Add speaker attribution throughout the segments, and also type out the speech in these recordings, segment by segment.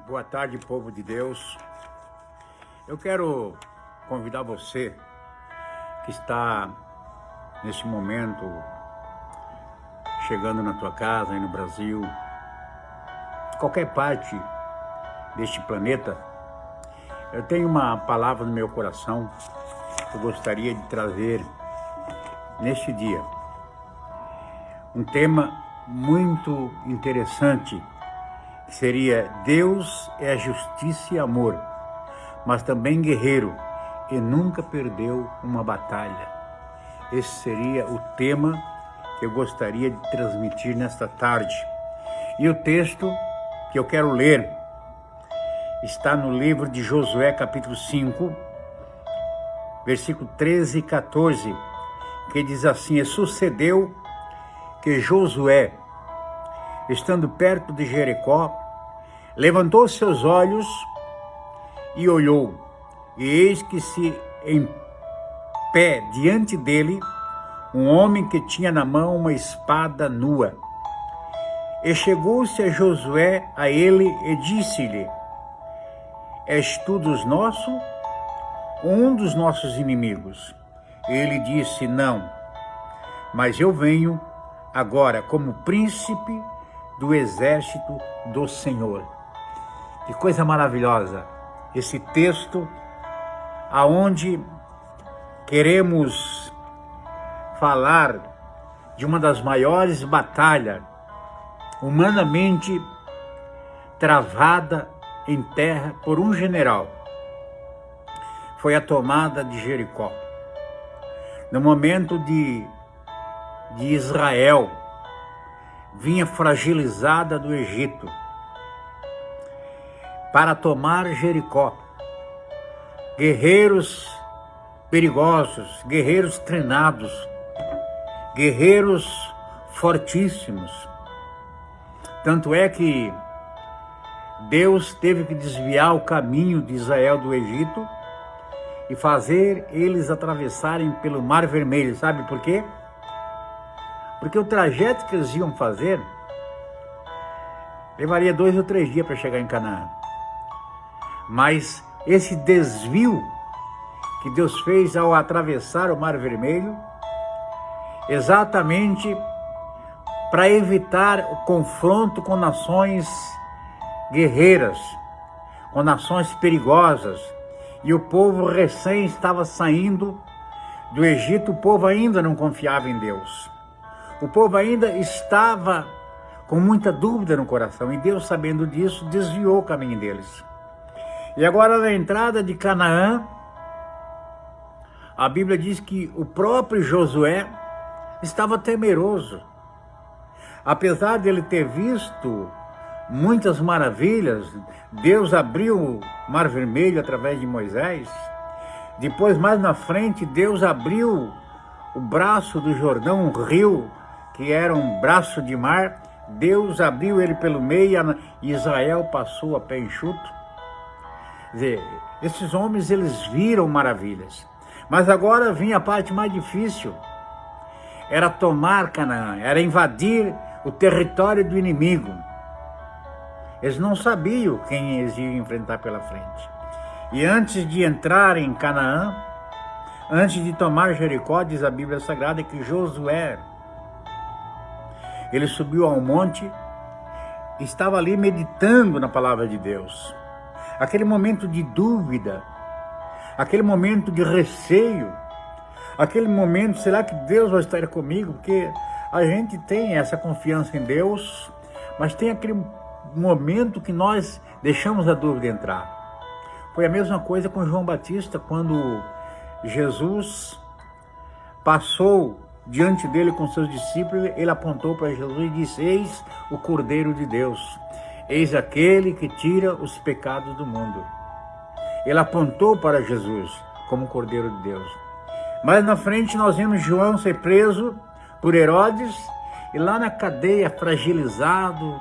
Speaker 1: Boa tarde, povo de Deus. Eu quero convidar você que está neste momento chegando na tua casa, aí no Brasil, qualquer parte deste planeta. Eu tenho uma palavra no meu coração que eu gostaria de trazer neste dia. Um tema muito interessante, que seria: Deus é justiça e amor, mas também guerreiro e nunca perdeu uma batalha. Esse seria o tema que eu gostaria de transmitir nesta tarde. E o texto que eu quero ler está no livro de Josué, capítulo 5, versículo 13 e 14, que diz assim: E sucedeu que Josué, estando perto de Jericó, levantou seus olhos e olhou, e eis que se em pé diante dele um homem que tinha na mão uma espada nua. E chegou-se a Josué a ele e disse-lhe: És tu dos nossos ou um dos nossos inimigos? Ele disse: Não, mas eu venho agora como príncipe do exército do Senhor. Que coisa maravilhosa esse texto, aonde queremos falar de uma das maiores batalhas humanamente travada em terra por um general. Foi a tomada de Jericó. No momento de Israel vinha fragilizada do Egito para tomar Jericó. Guerreiros perigosos, guerreiros treinados, guerreiros fortíssimos. Tanto é que Deus teve que desviar o caminho de Israel do Egito e fazer eles atravessarem pelo Mar Vermelho. Sabe por quê? Porque o trajeto que eles iam fazer levaria 2 ou 3 dias para chegar em Canaã. Mas esse desvio que Deus fez ao atravessar o Mar Vermelho, exatamente para evitar o confronto com nações guerreiras, com nações perigosas. E o povo recém estava saindo do Egito, o povo ainda não confiava em Deus. O povo ainda estava com muita dúvida no coração, e Deus, sabendo disso, desviou o caminho deles. E agora, na entrada de Canaã, a Bíblia diz que o próprio Josué estava temeroso. Apesar de ele ter visto muitas maravilhas, Deus abriu o Mar Vermelho através de Moisés. Depois, mais na frente, Deus abriu o braço do Jordão, um rio que era um braço de mar. Deus abriu ele pelo meio e Israel passou a pé enxuto. Quer dizer, esses homens, eles viram maravilhas. Mas agora vinha a parte mais difícil. Era tomar Canaã, era invadir o território do inimigo. Eles não sabiam quem eles iam enfrentar pela frente. E antes de entrar em Canaã, antes de tomar Jericó, diz a Bíblia Sagrada que Josué, ele subiu ao monte, estava ali meditando na palavra de Deus. Aquele momento de dúvida, aquele momento de receio, aquele momento, será que Deus vai estar comigo? Porque a gente tem essa confiança em Deus, mas tem aquele momento que nós deixamos a dúvida entrar. Foi a mesma coisa com João Batista, quando Jesus passou diante dele com seus discípulos, ele apontou para Jesus e disse: Eis o Cordeiro de Deus, eis aquele que tira os pecados do mundo. Ele apontou para Jesus como Cordeiro de Deus. Mas na frente nós vimos João ser preso por Herodes, e lá na cadeia, fragilizado,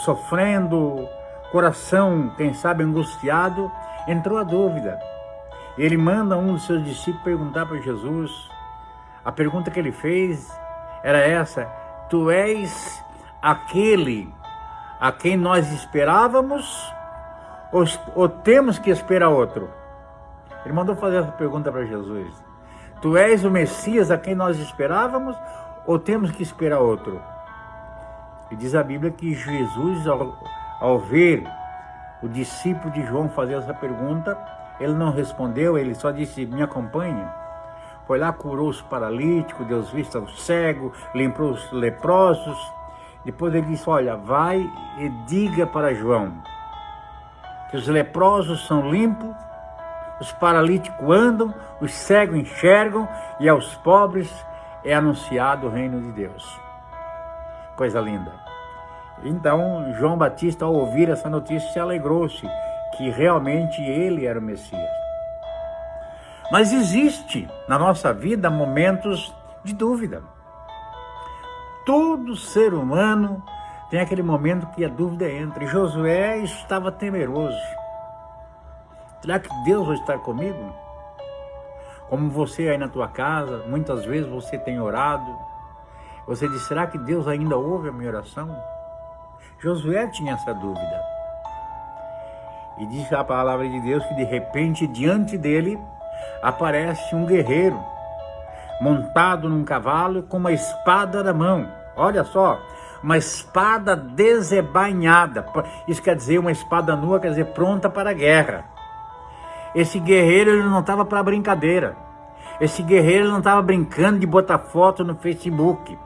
Speaker 1: sofrendo, coração, quem sabe, angustiado, entrou a dúvida. Ele manda um dos seus discípulos perguntar para Jesus. A pergunta que ele fez era essa: Tu és aquele a quem nós esperávamos ou temos que esperar outro? Ele mandou fazer essa pergunta para Jesus. Tu és o Messias a quem nós esperávamos ou temos que esperar outro? E diz a Bíblia que Jesus, ao ver o discípulo de João fazer essa pergunta, ele não respondeu, ele só disse, me acompanhe. Foi lá, curou os paralíticos, deu vista aos cegos, limpou os leprosos. Depois ele disse, olha, vai e diga para João que os leprosos são limpos, os paralíticos andam, os cegos enxergam e aos pobres é anunciado o reino de Deus. Coisa linda. Então, João Batista, ao ouvir essa notícia, se alegrou-se que realmente ele era o Messias. Mas existe na nossa vida momentos de dúvida. Todo ser humano tem aquele momento que a dúvida entra. E Josué estava temeroso. Será que Deus vai estar comigo? Como você aí na tua casa, muitas vezes você tem orado. Você diz, será que Deus ainda ouve a minha oração? Josué tinha essa dúvida. E diz a palavra de Deus que de repente diante dele aparece um guerreiro montado num cavalo com uma espada na mão. Olha só, uma espada desembainhada. Isso quer dizer uma espada nua, quer dizer pronta para a guerra. Esse guerreiro ele não estava para brincadeira. Esse guerreiro não estava brincando de botar foto no Facebook.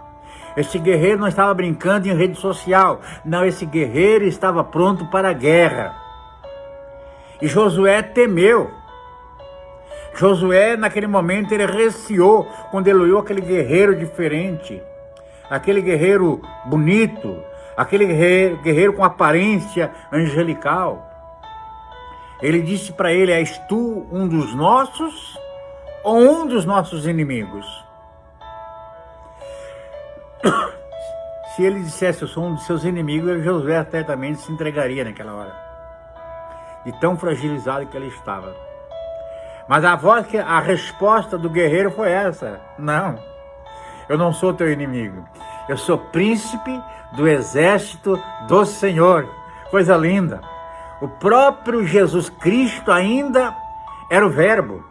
Speaker 1: Esse guerreiro não estava brincando em rede social. Não, esse guerreiro estava pronto para a guerra. E Josué temeu. Josué, naquele momento, ele receou quando ele olhou aquele guerreiro diferente. Aquele guerreiro bonito. Aquele guerreiro com aparência angelical. Ele disse para ele, és tu um dos nossos ou um dos nossos inimigos? Se ele dissesse, eu sou um dos seus inimigos, Josué certamente se entregaria naquela hora. De tão fragilizado que ele estava. Mas a resposta do guerreiro foi essa. Não, eu não sou teu inimigo. Eu sou príncipe do exército do Senhor. Coisa linda. O próprio Jesus Cristo ainda era o Verbo.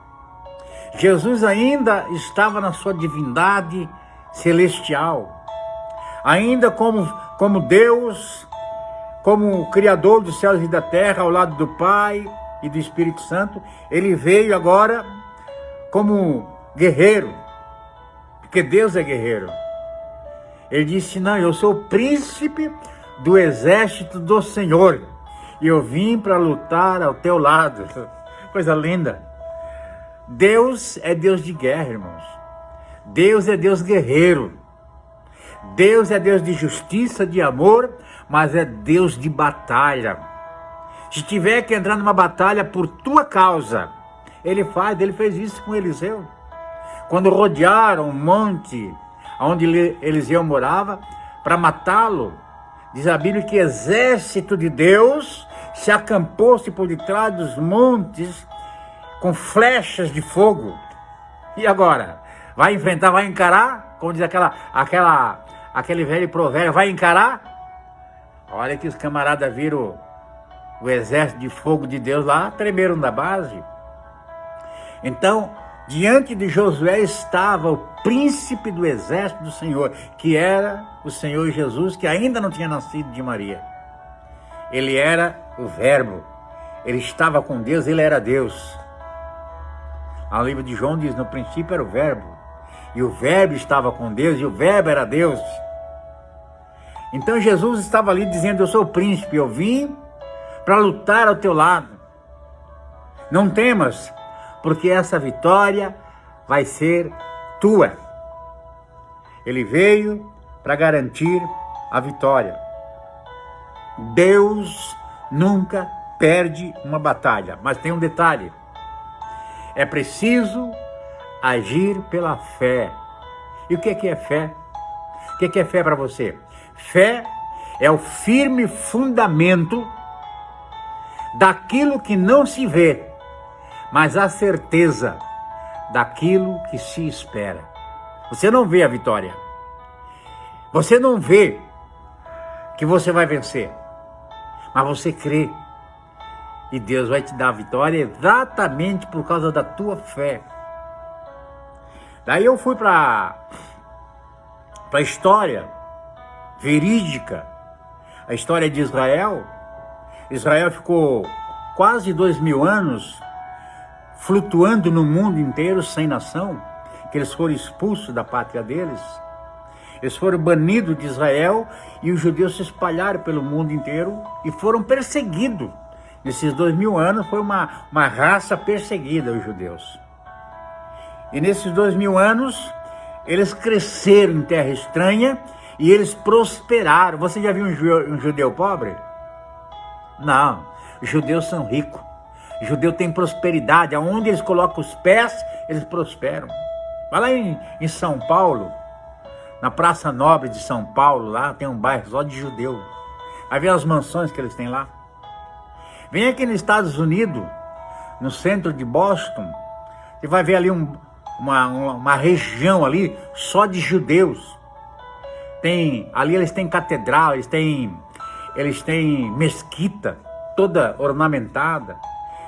Speaker 1: Jesus ainda estava na sua divindade celestial. Ainda como Deus, como o Criador dos céus e da terra, ao lado do Pai e do Espírito Santo, ele veio agora como guerreiro, porque Deus é guerreiro. Ele disse, não, eu sou o príncipe do exército do Senhor, e eu vim para lutar ao teu lado. Coisa linda. Deus é Deus de guerra, irmãos. Deus é Deus guerreiro. Deus é Deus de justiça, de amor, mas é Deus de batalha. Se tiver que entrar numa batalha por tua causa, ele fez isso com Eliseu. Quando rodearam o monte onde Eliseu morava, para matá-lo, diz a Bíblia que exército de Deus se acampou-se por detrás dos montes com flechas de fogo. E agora? Vai enfrentar, vai encarar? Como diz aquele velho provérbio, vai encarar? Olha que os camaradas viram o exército de fogo de Deus lá, tremeram da base. Então, diante de Josué estava o príncipe do exército do Senhor, que era o Senhor Jesus, que ainda não tinha nascido de Maria. Ele era o Verbo, ele estava com Deus, ele era Deus. O livro de João diz, no princípio era o Verbo, e o Verbo estava com Deus, e o Verbo era Deus. Então Jesus estava ali dizendo, eu sou o príncipe, eu vim para lutar ao teu lado. Não temas, porque essa vitória vai ser tua. Ele veio para garantir a vitória. Deus nunca perde uma batalha, mas tem um detalhe. É preciso agir pela fé. E o que é fé? O que é fé para você? Fé é o firme fundamento daquilo que não se vê, mas a certeza daquilo que se espera. Você não vê a vitória. Você não vê que você vai vencer. mas você crê. E Deus vai te dar a vitória exatamente por causa da tua fé. Daí eu fui para a história verídica, a história de Israel. Israel ficou quase 2000 anos flutuando no mundo inteiro sem nação, que eles foram expulsos da pátria deles. Eles foram banidos de Israel e os judeus se espalharam pelo mundo inteiro e foram perseguidos. Nesses 2000 anos foi uma raça perseguida, os judeus. E nesses 2000 anos, eles cresceram em terra estranha e eles prosperaram. Você já viu um judeu pobre? Não, os judeus são ricos. O judeu tem prosperidade. Aonde eles colocam os pés, eles prosperam. Vai lá em São Paulo, na Praça Nobre de São Paulo, lá tem um bairro só de judeu. Vai ver as mansões que eles têm lá. Vem aqui nos Estados Unidos, no centro de Boston, você vai ver ali uma região ali só de judeus. Ali eles têm catedral, eles têm mesquita toda ornamentada.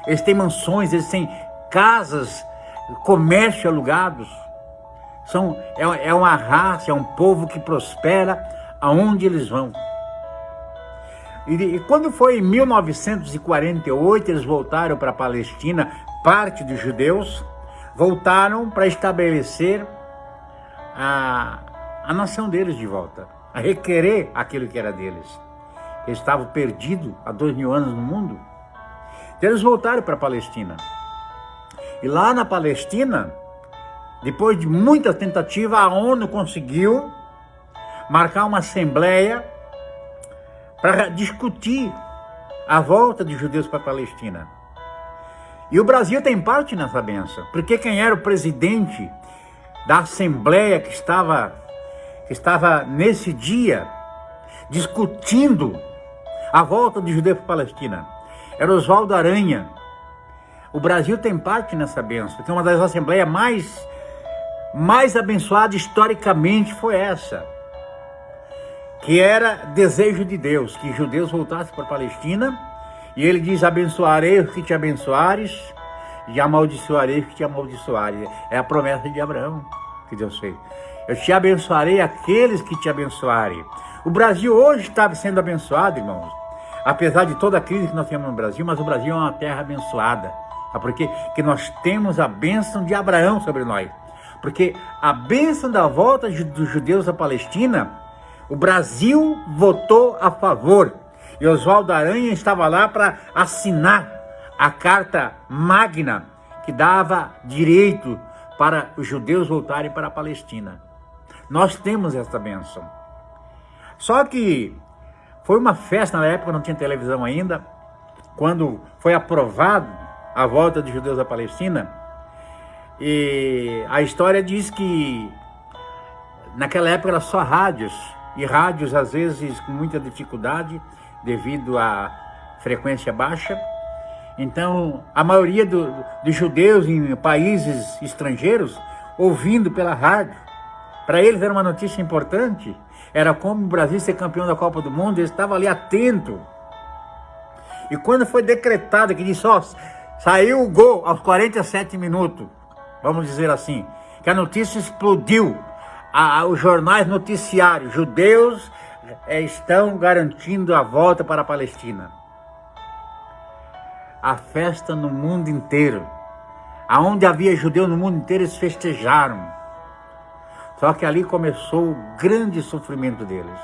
Speaker 1: Eles têm mansões, eles têm casas, comércio alugados. É uma raça, é um povo que prospera aonde eles vão. E quando foi em 1948, eles voltaram para a Palestina, parte dos judeus, voltaram para estabelecer a nação deles de volta, a requerer aquilo que era deles. Eles estavam perdidos há 2000 anos no mundo. Então eles voltaram para a Palestina. E lá na Palestina, depois de muita tentativa, a ONU conseguiu marcar uma assembleia para discutir a volta de judeus para a Palestina. E o Brasil tem parte nessa benção, porque quem era o presidente da assembleia que estava nesse dia discutindo a volta de judeus para a Palestina era Oswaldo Aranha. O Brasil tem parte nessa benção, porque uma das assembleias mais abençoadas historicamente foi essa, que era desejo de Deus, que judeus voltassem para a Palestina, e ele diz: abençoarei os que te abençoares, e amaldiçoarei os que te amaldiçoares. É a promessa de Abraão que Deus fez. Eu te abençoarei aqueles que te abençoarem. O Brasil hoje está sendo abençoado, irmãos, apesar de toda a crise que nós temos no Brasil, mas o Brasil é uma terra abençoada. Porque nós temos a bênção de Abraão sobre nós. Porque a bênção da volta dos judeus à Palestina, o Brasil votou a favor. E Oswaldo Aranha estava lá para assinar a Carta Magna que dava direito para os judeus voltarem para a Palestina. Nós temos essa bênção. Só que foi uma festa, na época não tinha televisão ainda, quando foi aprovado a volta dos judeus à Palestina. E a história diz que naquela época era só rádios, e rádios às vezes com muita dificuldade devido à frequência baixa. Então a maioria dos judeus em países estrangeiros ouvindo pela rádio, para eles era uma notícia importante, era como o Brasil ser campeão da Copa do Mundo, eles estavam ali atentos. E quando foi decretado que disse, saiu o gol aos 47 minutos, vamos dizer assim, que a notícia explodiu, os jornais noticiários, judeus estão garantindo a volta para a Palestina. A festa no mundo inteiro, aonde havia judeu no mundo inteiro, eles festejaram. Só que ali começou o grande sofrimento deles.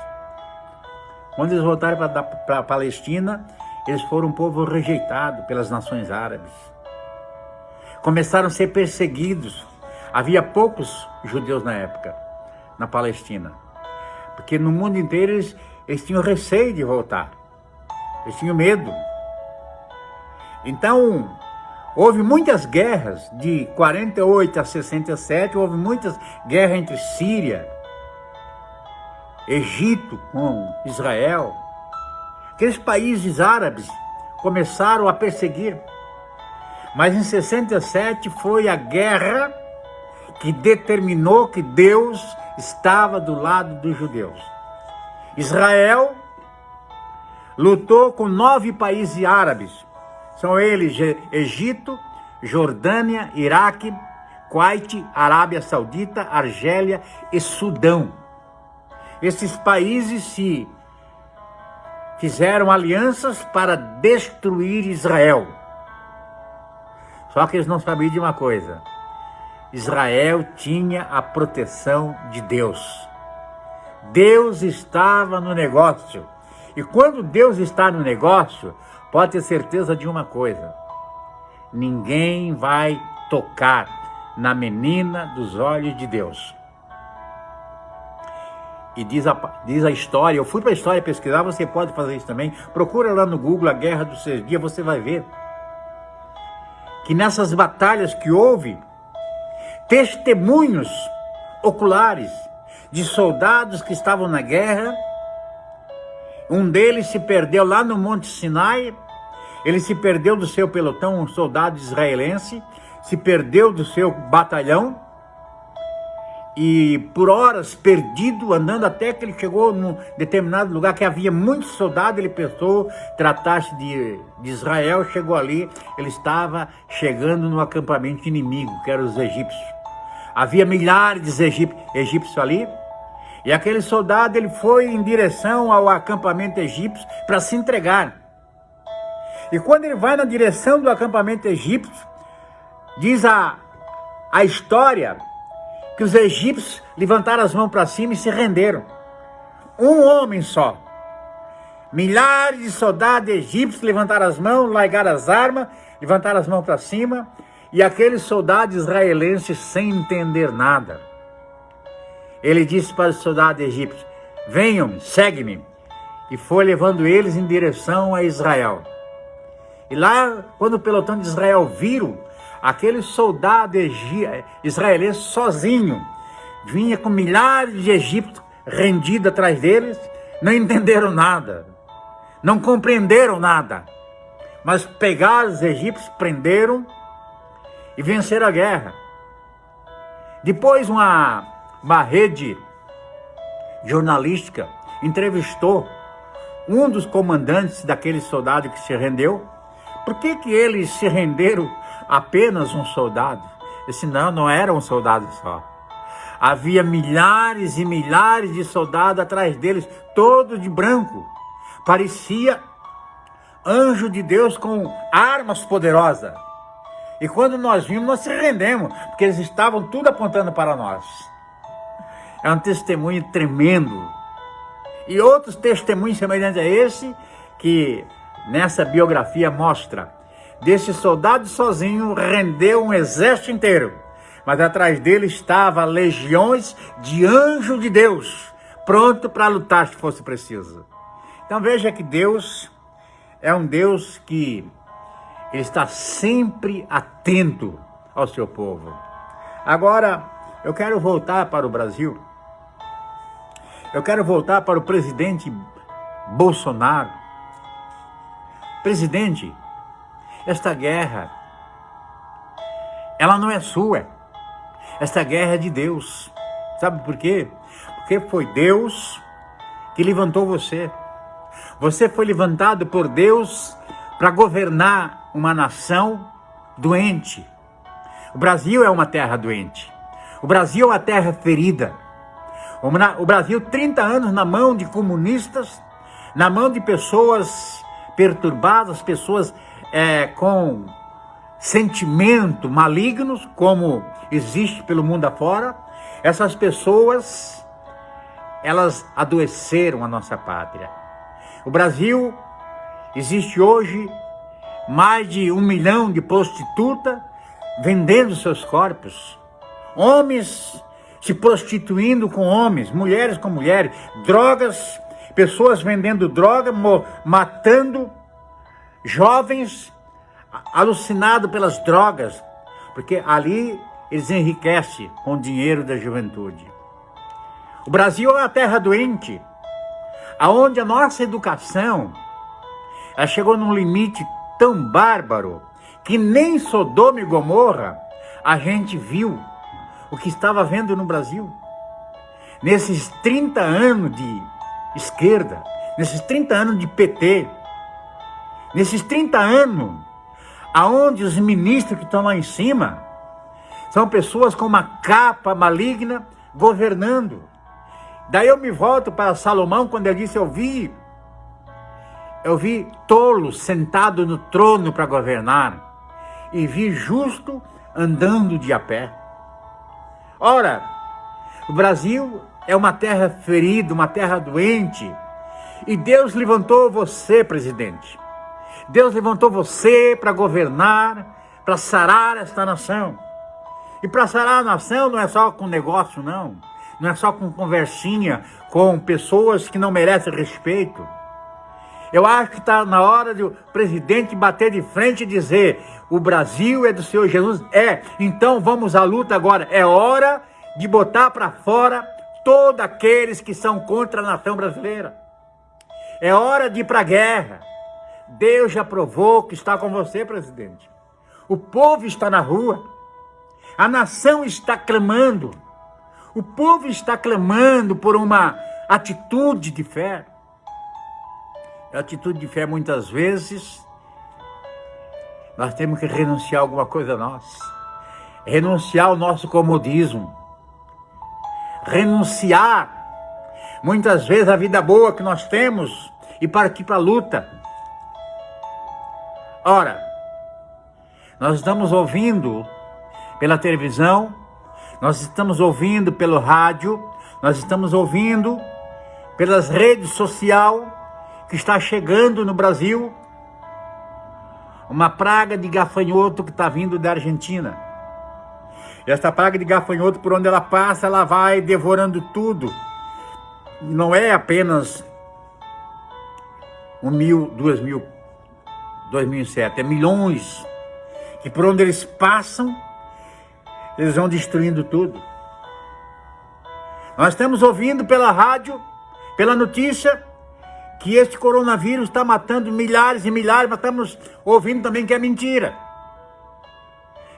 Speaker 1: Quando eles voltaram para a Palestina, eles foram um povo rejeitado pelas nações árabes. Começaram a ser perseguidos. Havia poucos judeus na época, na Palestina. Porque no mundo inteiro eles tinham receio de voltar. Eles tinham medo. Então, houve muitas guerras, de 48 a 67, houve muitas guerras entre Síria, Egito com Israel. Aqueles países árabes começaram a perseguir. Mas em 67 foi a guerra que determinou que Deus estava do lado dos judeus. Israel lutou com 9 países árabes. São eles Egito, Jordânia, Iraque, Kuwait, Arábia Saudita, Argélia e Sudão. Esses países se fizeram alianças para destruir Israel. Só que eles não sabiam de uma coisa: Israel tinha a proteção de Deus. Deus estava no negócio. E quando Deus está no negócio, pode ter certeza de uma coisa: ninguém vai tocar na menina dos olhos de Deus. E diz a história, eu fui para a história pesquisar, você pode fazer isso também. Procura lá no Google a Guerra dos 6 Dias, você vai ver que nessas batalhas que houve, testemunhos oculares de soldados que estavam na guerra. Um deles se perdeu lá no Monte Sinai, ele se perdeu do seu pelotão, um soldado israelense, se perdeu do seu batalhão, e por horas perdido, andando até que ele chegou num determinado lugar que havia muitos soldados. Ele pensou, tratasse de Israel, chegou ali, ele estava chegando no acampamento inimigo, que eram os egípcios. Havia milhares de egípcios ali, e aquele soldado ele foi em direção ao acampamento egípcio para se entregar. E quando ele vai na direção do acampamento egípcio, diz a história que os egípcios levantaram as mãos para cima e se renderam. Um homem só. Milhares de soldados egípcios levantaram as mãos, largaram as armas, levantaram as mãos para cima, e aqueles soldados israelenses, sem entender nada, ele disse para os soldados egípcios: venham, segue-me. E foi levando eles em direção a Israel. E lá, quando o pelotão de Israel viram aquele soldado israelense sozinho, vinha com milhares de egípcios rendidos atrás deles, não entenderam nada, não compreenderam nada, mas pegaram os egípcios, prenderam e venceram a guerra. Depois uma rede jornalística entrevistou um dos comandantes daquele soldado que se rendeu. Por que eles se renderam apenas um soldado? Esse não era um soldado só. Havia milhares e milhares de soldados atrás deles, todos de branco. Parecia anjo de Deus com armas poderosas. E quando nós vimos, nós se rendemos, porque eles estavam tudo apontando para nós. É um testemunho tremendo. E outros testemunhos semelhantes a esse, que nessa biografia mostra, desse soldado sozinho rendeu um exército inteiro, mas atrás dele estava legiões de anjos de Deus, pronto para lutar se fosse preciso. Então veja que Deus é um Deus que ele está sempre atento ao seu povo. Agora, eu quero voltar para o Brasil. Eu quero voltar para o presidente Bolsonaro. Presidente, esta guerra, ela não é sua. Esta guerra é de Deus. Sabe por quê? Porque foi Deus que levantou você. Você foi levantado por Deus para governar uma nação doente. O Brasil é uma terra doente. O Brasil é uma terra ferida. O Brasil, 30 anos na mão de comunistas, na mão de pessoas perturbadas, pessoas com sentimento malignos, como existe pelo mundo afora. Essas pessoas, elas adoeceram a nossa pátria. O Brasil, existe hoje mais de 1 milhão de prostitutas vendendo seus corpos. Homens se prostituindo com homens, mulheres com mulheres, drogas, pessoas vendendo droga, matando jovens alucinados pelas drogas, porque ali eles enriquecem com o dinheiro da juventude. O Brasil é uma terra doente, aonde a nossa educação ela chegou num limite tão bárbaro que nem Sodoma e Gomorra a gente viu o que estava vendo no Brasil. Nesses 30 anos de esquerda, nesses 30 anos de PT, nesses 30 anos, aonde os ministros que estão lá em cima são pessoas com uma capa maligna governando. Daí eu me volto para Salomão quando ele disse, eu vi tolo sentado no trono para governar e vi justo andando de a pé. Ora, o Brasil é uma terra ferida, uma terra doente, e Deus levantou você, presidente. Deus levantou você para governar, para sarar esta nação. E para sarar a nação não é só com negócio, não. Não é só com conversinha, com pessoas que não merecem respeito. Eu acho que está na hora do presidente bater de frente e dizer, o Brasil é do Senhor Jesus. Então vamos à luta agora. É hora de botar para fora todos aqueles que são contra a nação brasileira. É hora de ir para a guerra. Deus já provou que está com você, presidente. O povo está na rua. A nação está clamando. O povo está clamando por uma atitude de fé. A atitude de fé, muitas vezes, nós temos que renunciar a alguma coisa nossa. Renunciar ao nosso comodismo. Renunciar, muitas vezes, à vida boa que nós temos e partir para a luta. Ora, nós estamos ouvindo pela televisão, nós estamos ouvindo pelo rádio, nós estamos ouvindo pelas redes sociais que está chegando no Brasil uma praga de gafanhoto que está vindo da Argentina. E essa praga de gafanhoto, por onde ela passa, ela vai devorando tudo. E não é apenas 1.000, 2.000, 2.007, é milhões. E por onde eles passam, eles vão destruindo tudo. Nós estamos ouvindo pela rádio, pela notícia, que este coronavírus está matando milhares e milhares, mas estamos ouvindo também que é mentira.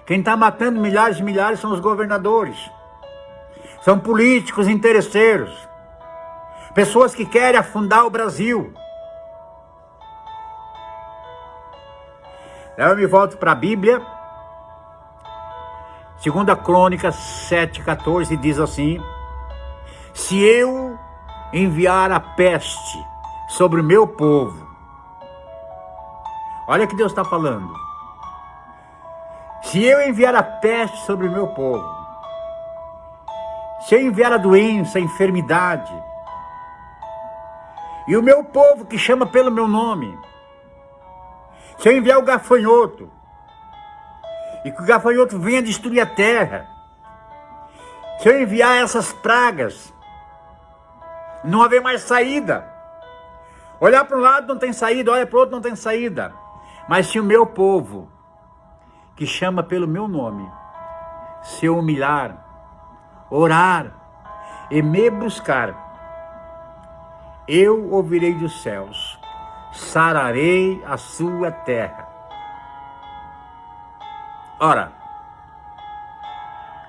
Speaker 1: Quem está matando milhares e milhares são os governadores. São políticos interesseiros. Pessoas que querem afundar o Brasil. Aí eu me volto para a Bíblia. 2 Crônicas 7,14 diz assim: se eu enviar a peste sobre o meu povo, olha o que Deus está falando. Se eu enviar a peste sobre o meu povo, se eu enviar a doença, a enfermidade, e o meu povo que chama pelo meu nome, se eu enviar o gafanhoto, e que o gafanhoto venha destruir a terra, se eu enviar essas pragas, não haver mais saída. Olhar para um lado não tem saída, olha para o outro não tem saída. Mas se o meu povo, que chama pelo meu nome, se eu humilhar, orar e me buscar, eu ouvirei dos céus, sararei a sua terra. Ora,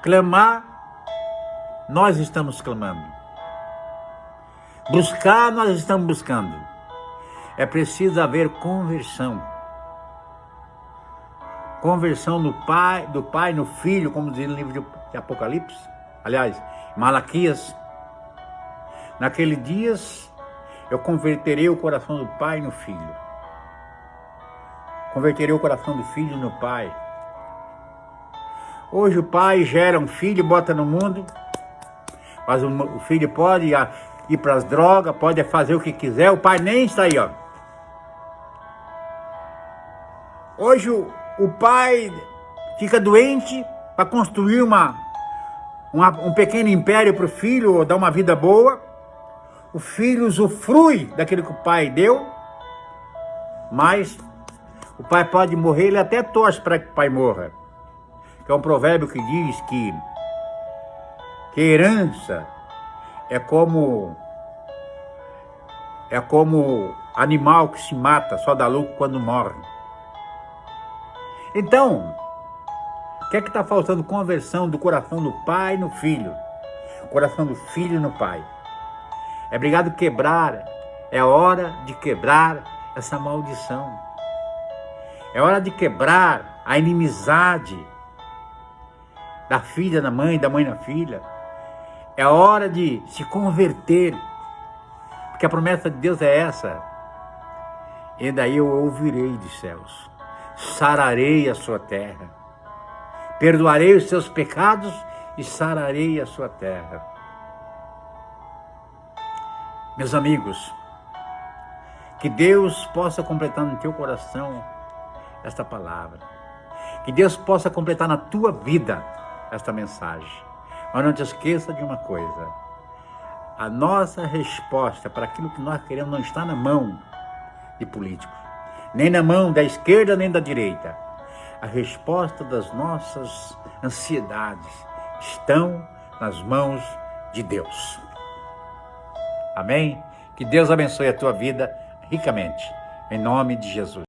Speaker 1: clamar, nós estamos clamando. Buscar, nós estamos buscando. É preciso haver conversão. Conversão do pai no filho, como diz no livro de Apocalipse. Aliás, Malaquias. Naqueles dias, eu converterei o coração do pai no filho. Converterei o coração do filho no pai. Hoje o pai gera um filho, bota no mundo, mas o filho pode ir para as drogas, pode fazer o que quiser, o pai nem está aí, ó. Hoje o pai fica doente para construir um pequeno império para o filho, ou dar uma vida boa. O filho usufrui daquilo que o pai deu, mas o pai pode morrer, ele até torce para que o pai morra. Que é um provérbio que diz que herança é como animal que se mata, só dá lucro quando morre. Então, o que é que está faltando? Conversão do coração do pai no filho, coração do filho no pai. É obrigado quebrar É hora de quebrar essa maldição. É hora de quebrar a inimizade da filha na mãe, da mãe na filha. É hora de se converter, porque a promessa de Deus é essa. E daí eu ouvirei dos céus, sararei a sua terra, perdoarei os seus pecados e sararei a sua terra. Meus amigos, que Deus possa completar no teu coração esta palavra. Que Deus possa completar na tua vida esta mensagem. Mas não te esqueça de uma coisa. A nossa resposta para aquilo que nós queremos não está na mão de políticos. Nem na mão da esquerda, nem da direita. A resposta das nossas ansiedades estão nas mãos de Deus. Amém? Que Deus abençoe a tua vida ricamente. Em nome de Jesus.